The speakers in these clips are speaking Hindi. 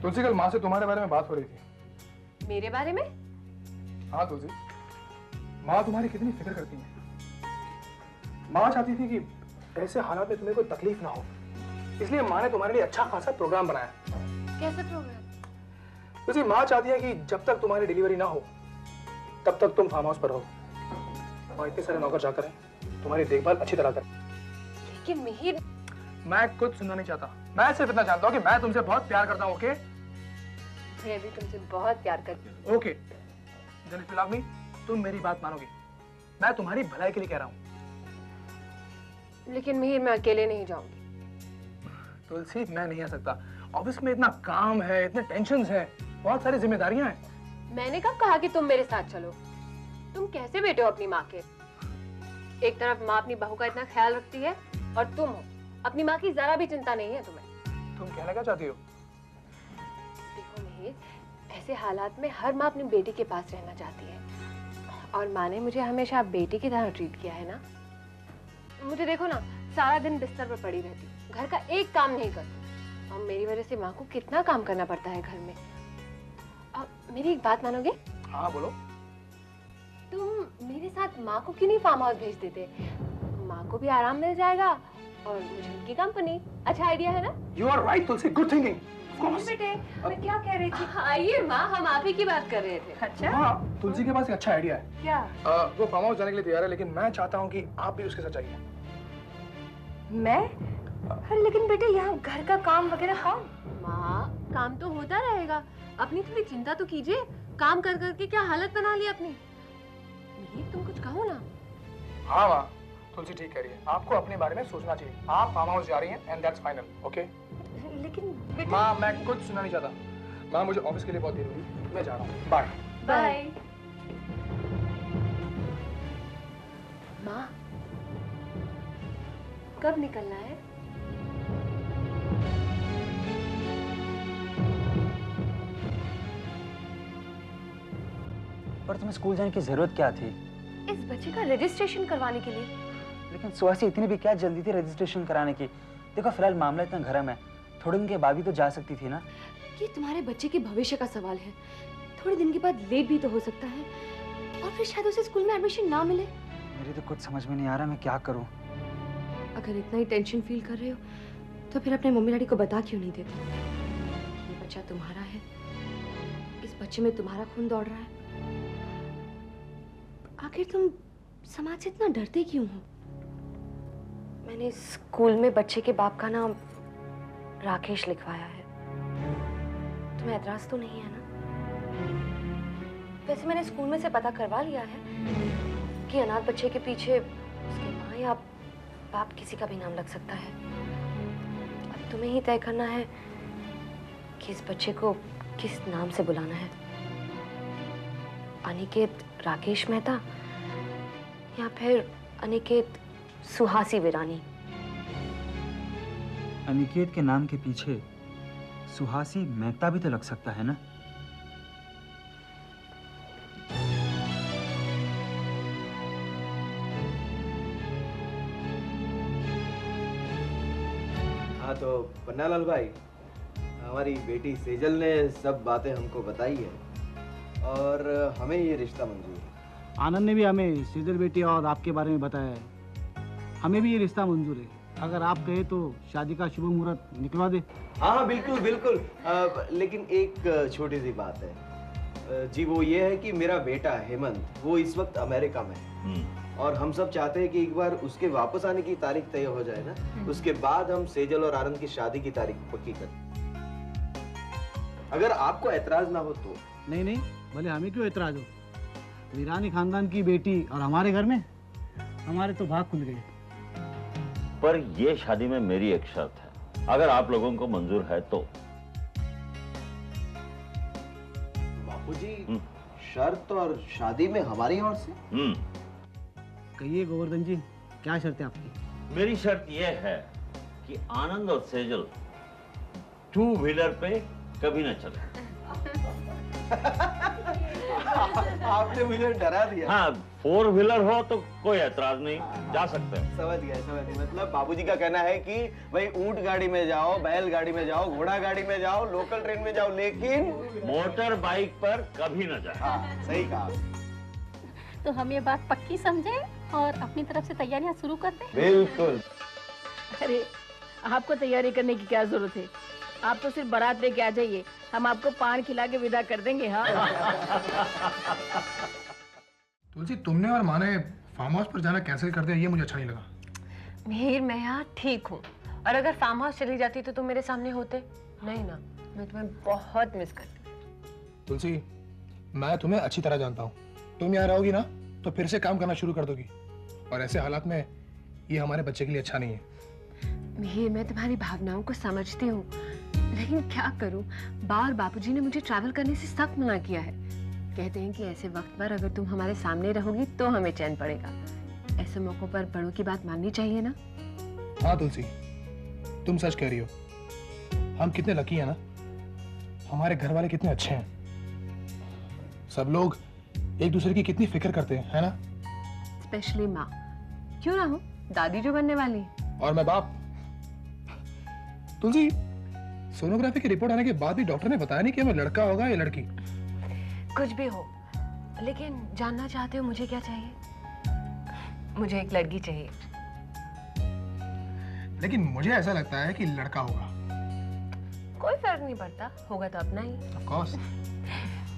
तुलसी, कल माँ से तुम्हारे बारे में बात हो रही थी। मेरे बारे में? हाँ तुलसी, माँ तुम्हारी कितनी फिक्र करती है। माँ चाहती थी कि ऐसे हालात में तुम्हें कोई तकलीफ ना हो, इसलिए माँ ने तुम्हारे लिए अच्छा खासा प्रोग्राम बनाया। कैसा प्रोग्राम? तुलसी, माँ चाहती है कि जब तक तुम्हारी डिलीवरी ना हो तब तक तुम फार्म हाउस पर रहो और इतने सारे नौकर चाकर हैं, तुम्हारी देखभाल अच्छी तरह करें। लेकिन मिहिर, मैं कुछ सुनना नहीं चाहता। मैं सिर्फ इतना जानता हूँ कि मैं तुमसे बहुत प्यार करता हूँ। ओके? मैं भी तुमसे बहुत प्यार करती हूँ। Okay, then if you love me, तुम मेरी बात मानोगी। मैं तुम्हारी भलाई के लिए कह रहा हूँ। लेकिन मिहिर, मैं अकेले नहीं जाऊंगी। तुलसी, मैं नहीं आ सकता। ऑफिस में इतना काम है, इतने टेंशन्स हैं, बहुत सारी जिम्मेदारियां हैं। मैंने कब कहा कि तुम मेरे साथ चलो? तुम कैसे बेटे हो अपनी माँ के? एक तरफ माँ अपनी बहू का इतना ख्याल रखती है और तुम हो, अपनी माँ की जरा भी चिंता नहीं है तुम्हें। तुम कहना क्या चाहती हो? देखो मिहिर, ऐसे हालात में हर माँ अपनी बेटी के पास रहना चाहती है और माँ ने मुझे हमेशा बेटी की तरह ट्रीट किया है ना। मुझे देखो ना, सारा दिन बिस्तर पर पड़ी रहती हूँ, घर का एक काम नहीं करती और मेरी वजह से माँ को कितना काम करना पड़ता है घर में। अब मेरी एक बात मानोगे? हाँ बोलो। तुम मेरे साथ माँ को क्यों नहीं फार्म हाउस भेज देते? माँ को भी आराम मिल जाएगा और मुझे उनकी कंपनी। अच्छा आइडिया है ना? You are right, Tulsi, good thinking. Of course. बेटे, मैं क्या कह रही थी? आइए माँ, हम आप ही की बात कर रहे थे। अच्छा? हाँ, तुलसी के पास एक अच्छा आइडिया है। क्या? वो फार्म हाउस जाने के लिए तैयार है, लेकिन मैं चाहता हूँ कि आप भी उसके साथ जाइए। मैं? लेकिन बेटे यहाँ घर का काम वगैरह कौन? माँ, काम तो होता रहेगा, अपनी थोड़ी चिंता तो कीजिए। काम कर करके क्या हालत बना ली अपनी। मिहिर, तुम कुछ कहो ना। हाँ माँ, तुलसी ठीक कह रही है। आपको अपने बारे में सोचना चाहिए। आप फार्म हाउस जा रही हैं एंड दैट्स फाइनल। ओके? लेकिन बेटे... माँ, मैं कुछ सुनना नहीं चाहता। माँ, मुझे ऑफिस के लिए बहुत देर हुई, मैं जा रहा हूँ। बाय। बाय। माँ, कब निकलना है? पर तुम्हें स्कूल जाने की जरूरत क्या थी? इस बच्चे का रजिस्ट्रेशन करवाने के लिए। लेकिन सुहासी, इतनी भी क्या जल्दी थी रजिस्ट्रेशन कराने की? देखो फिलहाल मामला इतना गरम है, थोड़े दिन के बाद भी तो जा सकती थी ना। ये तुम्हारे बच्चे के भविष्य का सवाल है, थोड़े दिन के बाद लेट भी तो हो सकता है और फिर शायद उसे स्कूल में एडमिशन ना मिले। मेरी तो कुछ समझ में नहीं आ रहा, मैं क्या करूं? अगर इतना ही टेंशन फील कर रहे हो तो फिर अपने मम्मी डैडी को बता क्यों नहीं देते? ये बच्चा तुम्हारा है, इस बच्चे में तुम्हारा खून दौड़ रहा है। आखिर तुम समाज से इतना डरते क्यों हो? मैंने स्कूल में बच्चे के बाप का नाम राकेश लिखवाया है। तुम्हें एतराज तो नहीं है ना? वैसे मैंने स्कूल में से पता करवा लिया है कि अनाथ बच्चे के पीछे उसकी माँ या बाप किसी का भी नाम लग सकता है। अब तुम्हें ही तय करना है कि इस बच्चे को किस नाम से बुलाना है। अनिकेत राकेश मेहता या फिर अनिकेत सुहासी वीरानी। अनिकेत के नाम के पीछे सुहासी मेहता भी तो लग सकता है ना? हाँ तो पन्नालाल भाई, हमारी बेटी सेजल ने सब बातें हमको बताई है और हमें ये रिश्ता मंजूर है। आनंद ने भी हमें सेजल बेटी और आपके बारे में बताया है। हमें भी ये रिश्ता मंजूर है। अगर आप कहे तो शादी का शुभ मुहूर्त निकलवा दे। हाँ बिल्कुल बिल्कुल। लेकिन एक छोटी सी बात है जी, वो ये है कि मेरा बेटा हेमंत वो इस वक्त अमेरिका में है और हम सब चाहते हैं कि एक बार उसके वापस आने की तारीख तय हो जाए ना, उसके बाद हम सेजल और आनंद की शादी की तारीख पक्की करें। अगर आपको एतराज ना हो तो। नहीं नहीं, भले हमें क्यों एतराज हो। वीरानी खानदान की बेटी और हमारे घर में, हमारे तो भाग खुल गए। पर ये शादी में मेरी एक शर्त है, अगर आप लोगों को मंजूर है तो। बापूजी, शर्त और शादी में हमारी ओर से? कहिए गोवर्धन जी, क्या शर्त है आपकी? मेरी शर्त यह है कि आनंद और सेजल 2 व्हीलर पे कभी ना चले। आपने मुझे डरा दिया। हाँ, 4 व्हीलर हो तो कोई ऐतराज नहीं, जा सकते हैं। समझ गए। मतलब बाबूजी का कहना है कि भाई ऊंट गाड़ी में जाओ, बैल गाड़ी में जाओ, घोड़ा गाड़ी में जाओ, लोकल ट्रेन में जाओ, लेकिन मोटर बाइक पर कभी न जाए। हाँ, सही कहा। तो हम ये बात पक्की समझे और अपनी तरफ से तैयारियां शुरू कर दें। बिल्कुल। अरे आपको तैयारी करने की क्या जरूरत है, आप तो सिर्फ बारात लेके आ जाइए, हम आपको पान खिला के विदा कर देंगे। हाँ तुलसी, तुमने और माँ ने फार्म हाउस पर जाना कैंसिल कर दिया, ये मुझे अच्छा नहीं लगा। मिहिर, मैं यहाँ ठीक हूँ, और अगर फार्म हाउस चली जाती तो तुम मेरे सामने होते नहीं ना। मैं तुम्हें बहुत मिस करती हूँ। तुलसी, मैं तुम्हें अच्छी तरह जानता हूँ, तुम यहाँ रहोगी ना तो फिर से काम करना शुरू कर दोगी, और ऐसे हालात में ये हमारे बच्चे के लिए अच्छा नहीं है। मिहिर, मैं तुम्हारी भावनाओं को समझती हूँ, लेकिन क्या करूँ, बा और बापूजी ने मुझे ट्रैवल करने से सख्त मना किया है। कहते हैं कि ऐसे वक्त पर अगर तुम हमारे सामने रहोगी तो हमें चैन पड़ेगा। ऐसे मौकों पर बड़ों की बात माननी चाहिए ना। हाँ तुलसी, तुम सच कह रही हो। हम कितने लकी हैं ना, हमारे घर वाले कितने अच्छे हैं, सब लोग एक दूसरे की कितनी फिक्र करते हैं, है ना? स्पेशली माँ, क्यों ना हो, दादी जो बनने वाली है। और मैं बाप। तुलसी, सोनोग्राफी की रिपोर्ट आने के बाद भी डॉक्टर ने बताया नहीं कि हमें लड़का होगा या लड़की। कुछ भी हो, लेकिन जानना चाहते हो मुझे क्या चाहिए? मुझे एक लड़की चाहिए। लेकिन मुझे ऐसा लगता है कि लड़का होगा। कोई फर्क नहीं पड़ता, होगा तो अपना ही। Of course.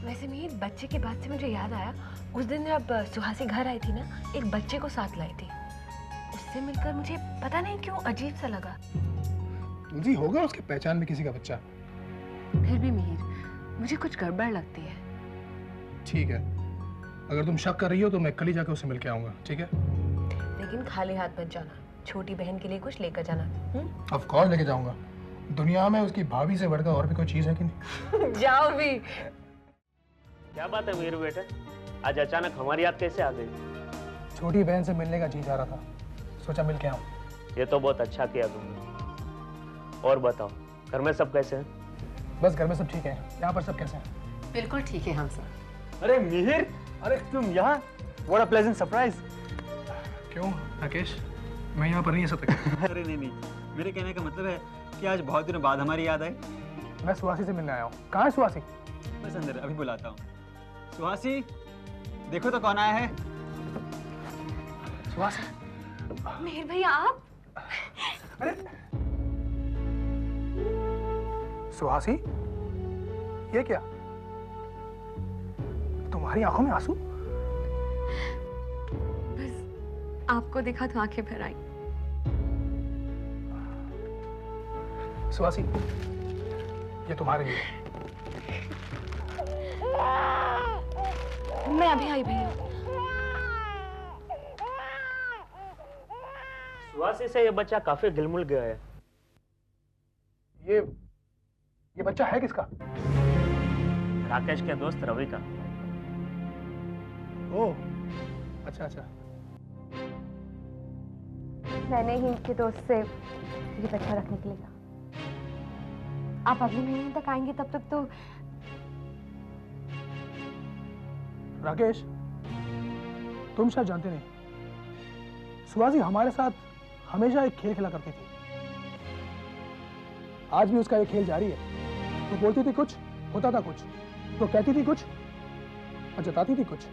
वैसे मेरी बच्चे की बात से मुझे याद आया, उस दिन जब सुहासी घर आई थी ना, एक बच्चे को साथ लाई थी। उससे मिलकर मुझे पता नहीं क्यों अजीब सा लगा। तुलसी, होगा उसके पहचान में किसी का बच्चा। फिर भी मिहिर, मुझे कुछ गड़बड़ लगती है। ठीक है, अगर तुम शक कर रही हो तो मैं कल ही जाकर उससे मिल के आऊंगा, ठीक है? लेकिन खाली हाथ मत जाना, छोटी बहन के लिए कुछ लेकर जाना। ऑफ कोर्स लेके जाऊंगा। दुनिया में उसकी भाभी से बढ़कर और भी कोई चीज है कि नहीं? जाओ भी। क्या बात है मेरे बेटे, आज अचानक हमारी याद कैसे आ गई? छोटी बहन से मिलने का जी चाह रहा था, सोचा मिल के आऊं। ये तो बहुत अच्छा किया तुमने। और बताओ, घर में सब कैसे हैं? बस घर में सब ठीक है, यहाँ पर सब कैसे हैं? बिल्कुल ठीक है हम सब। अरे मिहिर, अरे तुम यहाँ? What a pleasant surprise. क्यों राकेश, मैं यहाँ पर नहीं आ सकता? अरे नहीं, मेरे कहने का मतलब है कि आज बहुत दिनों बाद हमारी याद आई। मैं सुहासी से मिलने आया हूँ। कहाँ है सुहासी? बस अंदर, अभी बुलाता हूँ। सुहासी, देखो तो कौन आया है। सुहासी। मिहिर भैया, आप? अरे सुहासी, ये क्या? तुम्हारी आंखों में आंसू? बस आपको देखा तो आंखें भर आई। सुहासी, ये तुम्हारे लिए। मैं अभी आई भैया। सुहासी से ये बच्चा काफी गिलमुल गया है। ये बच्चा है किसका? राकेश के दोस्त रवि का। ओह, अच्छा। मैंने ही इनके दोस्त से ये बच्चा रखने के लिए कहा। आप अगले महीने तक आएंगे, तब तक तो। राकेश, तुम शायद जानते नहीं, सुहासी हमारे साथ हमेशा एक खेल खेला करती थी। आज भी उसका ये खेल जारी है। तो बोलती थी कुछ, होता था कुछ, तो कहती थी कुछ और जताती थी कुछ।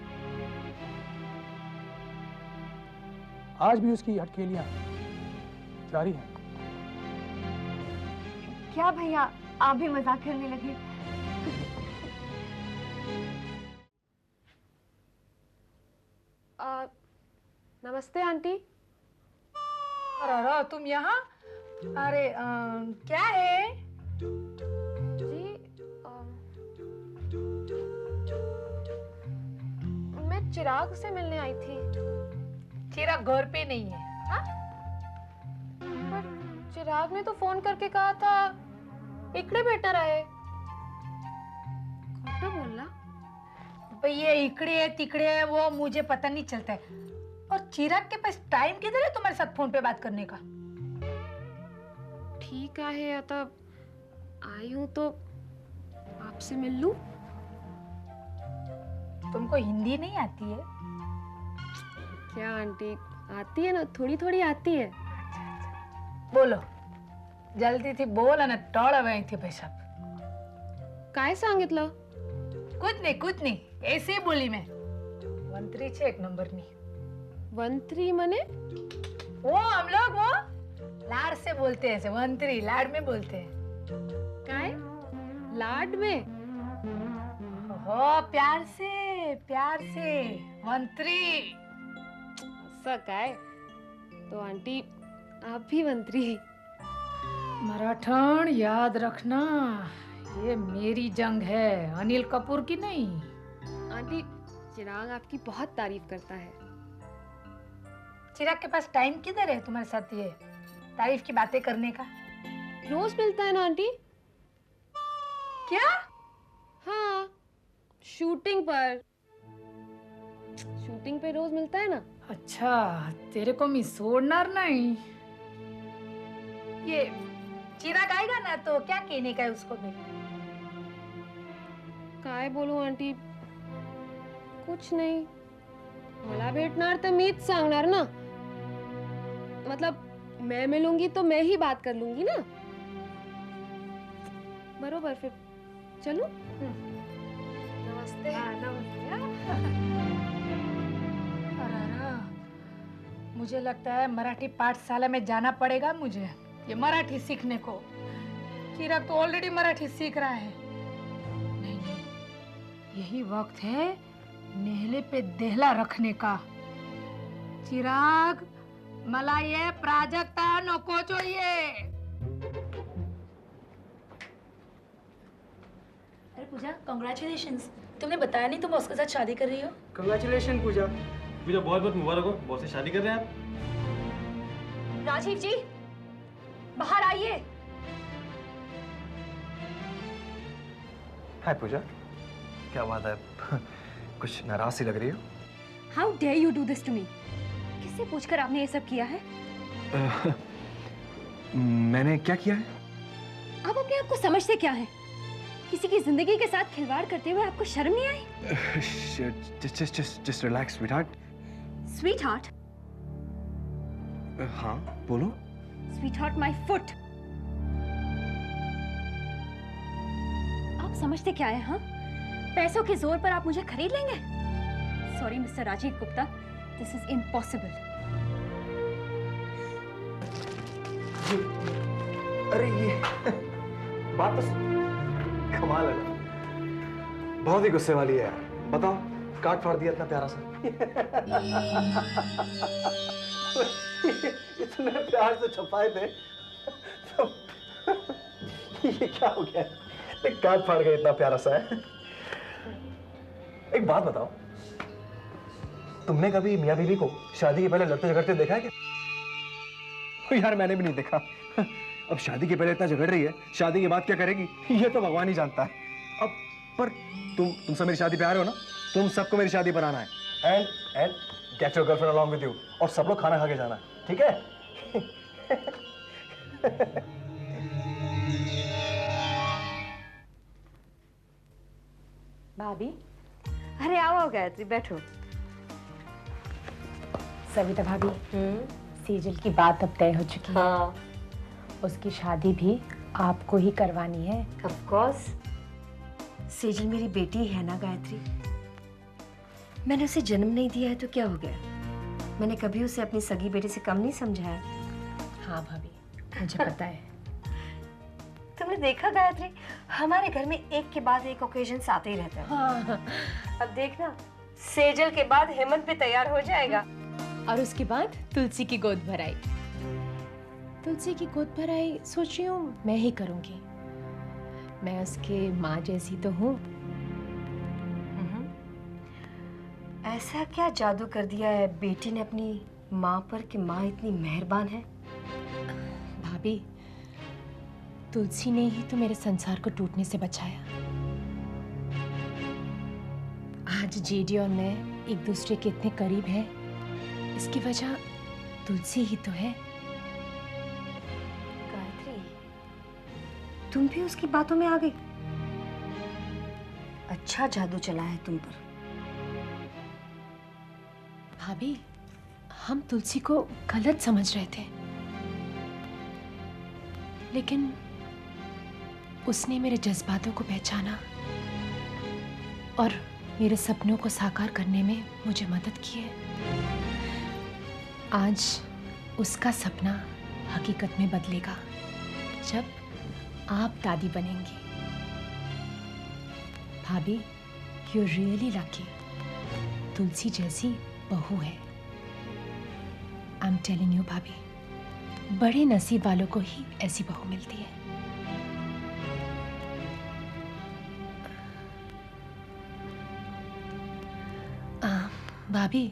आज भी उसकी हटखेलियां जारी हैं। क्या भैया, आप भी मजाक करने लगे? नमस्ते आंटी। अरे तुम यहाँ? अरे क्या है? जी, मैं चिराग से मिलने आई थी। चिराग घर पे नहीं है। हाँ? पर चिराग ने तो फोन करके कहा था इकड़े बैठना रहे। कौन बोल रहा? भाई ये इकड़े है तिकड़े है वो मुझे पता नहीं चलता है। और चिराग के पास टाइम किधर है तुम्हारे साथ फोन पे बात करने का? ठीक है, आता आई हूँ तो आपसे मिल लूं। तुमको हिंदी नहीं आती है? क्या आंटी, आती है ना, थोड़ी थोड़ी आती है। बोलो, जल्दी थी बोल आणि टोळा थे पैसा। काय सांगितलं? कुछ नहीं, ऐसे ही बोली मैं। वंत्री छे एक नंबर नी। वंत्री मने? वो हम लोग वो लाड से बोलते हैं, वंत्री लाड में बोलते हैं। काय? लाड में? हो, प्यार से वंत्री। असं काय? तो आंटी आप भी मंत्री? मराठन याद रखना, ये मेरी जंग है, अनिल कपूर की नहीं। आंटी, चिराग आपकी बहुत तारीफ करता है। चिराग के पास टाइम किधर है तुम्हारे साथ ये तारीफ की बातें करने का? रोज मिलता है ना आंटी। क्या? हाँ, शूटिंग पे रोज मिलता है ना। अच्छा, तेरे को मैं छोड़नार नहीं। ये चिराग आएगा ना तो क्या कहने का है उसको भी? काय बोलू आंटी, कुछ नहीं, मला भेटणार तर मीच सांगणार ना। मतलब मैं मिलूंगी तो मैं ही बात कर लूंगी ना। बरोबर, फिर चलो। नमस्ते। मुझे लगता है मराठी पाठशाला में जाना पड़ेगा मुझे, ये मराठी सीखने को। चिराग तो ऑलरेडी मराठी सीख रहा है। नहीं, यही वक्त है नेहले पे देहला रखने का। चिराग, मला ये प्राजक्ता नको चाहिए। अरे पूजा, कांग्रेचुलेशंस। तुमने बताया नहीं तुम उसके साथ शादी कर रही हो। कांग्रेचुलेशन पूजा। पूजा बहुत बहुत मुबारक हो, बहुत से शादी कर रहे हैं आप। राजीव जी, बाहर आइए। हाय पूजा, क्या बात है? कुछ नाराज सी लग रही हो। How dare you do this to me? किससे पूछकर आपने ये सब किया है? मैंने क्या किया है? आप अपने आप को समझते क्या है? किसी की जिंदगी के साथ खिलवाड़ करते हुए आपको शर्म नहीं आई? Just relax, sweetheart. Sweetheart? हाँ, बोलो। Sweetheart, my foot. आप समझते क्या है, हाँ? पैसों के जोर पर आप मुझे खरीद लेंगे? Sorry, Mr. Rajiv Gupta, this is impossible. अरे ये बात तो कमाल है, बहुत ही गुस्से वाली है यार। बताओ, काट फाड़ दिया इतना प्यारा सा। इतने प्यार से छपाए थे तो ये क्या हो गया? काट फाड़ गया, इतना प्यारा सा है। एक बात बताओ, तुमने कभी मियां बीवी को शादी के पहले लड़ते झगड़ते देखा है क्या? यार मैंने भी नहीं देखा। अब शादी के पहले इतना झगड़ रही है, शादी के बाद क्या करेगी ये तो भगवान ही जानता है। अब पर तुम सब मेरी शादी पे आ रहे हो ना? तुम सबको मेरी शादी बनाना है। And get your girlfriend along with you, और सब लोग खाना खा के जाना है, ठीक है? भाभी, अरे आओ गायत्री, बैठो। सविता भाभी, सेजल की बात अब तय हो चुकी है। हाँ। उसकी शादी भी आपको ही करवानी है। Of course। सेजल मेरी बेटी है ना गायत्री, मैंने उसे जन्म नहीं दिया है तो क्या हो गया? मैंने कभी उसे अपनी सगी बेटी से कम नहीं समझा है। हाँ भाभी, मुझे पता है। तुमने देखा गायत्री, हमारे घर में एक के बाद एक ओकेजन आते ही रहते हैं। हाँ। अब देखना, सेजल के बाद हेमंत भी तैयार हो जाएगा। और उसके बाद तुलसी की गोद भराई। तुलसी की गोद भराई सोच रही हूँ मैं ही करूंगी। मैं उसके माँ जैसी तो हूँ। ऐसा क्या जादू कर दिया है बेटी ने अपनी माँ पर कि माँ इतनी मेहरबान है? भाभी, तुलसी ने ही तो मेरे संसार को टूटने से बचाया। आज जीडी और मैं एक दूसरे के इतने करीब हैं, इसकी वजह तुलसी ही तो है। गायत्री, तुम भी उसकी बातों में आ गई। अच्छा जादू चला है तुम पर। भाभी, हम तुलसी को गलत समझ रहे थे, लेकिन उसने मेरे जज्बातों को पहचाना और मेरे सपनों को साकार करने में मुझे मदद की है। आज उसका सपना हकीकत में बदलेगा जब आप दादी बनेंगी। भाभी, यू रियली लकी। तुलसी जैसी बहू है। आई एम टेलिंग यू भाभी, बड़े नसीब वालों को ही ऐसी बहू मिलती है। भाभी,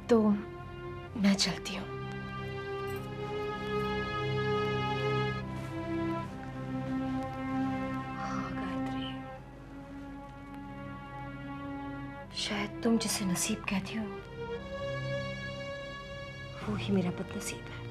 तो मैं चलती हूँ। हाँ गायत्री, शायद तुम जिसे नसीब कहती हो वो ही मेरा बदनसीब है।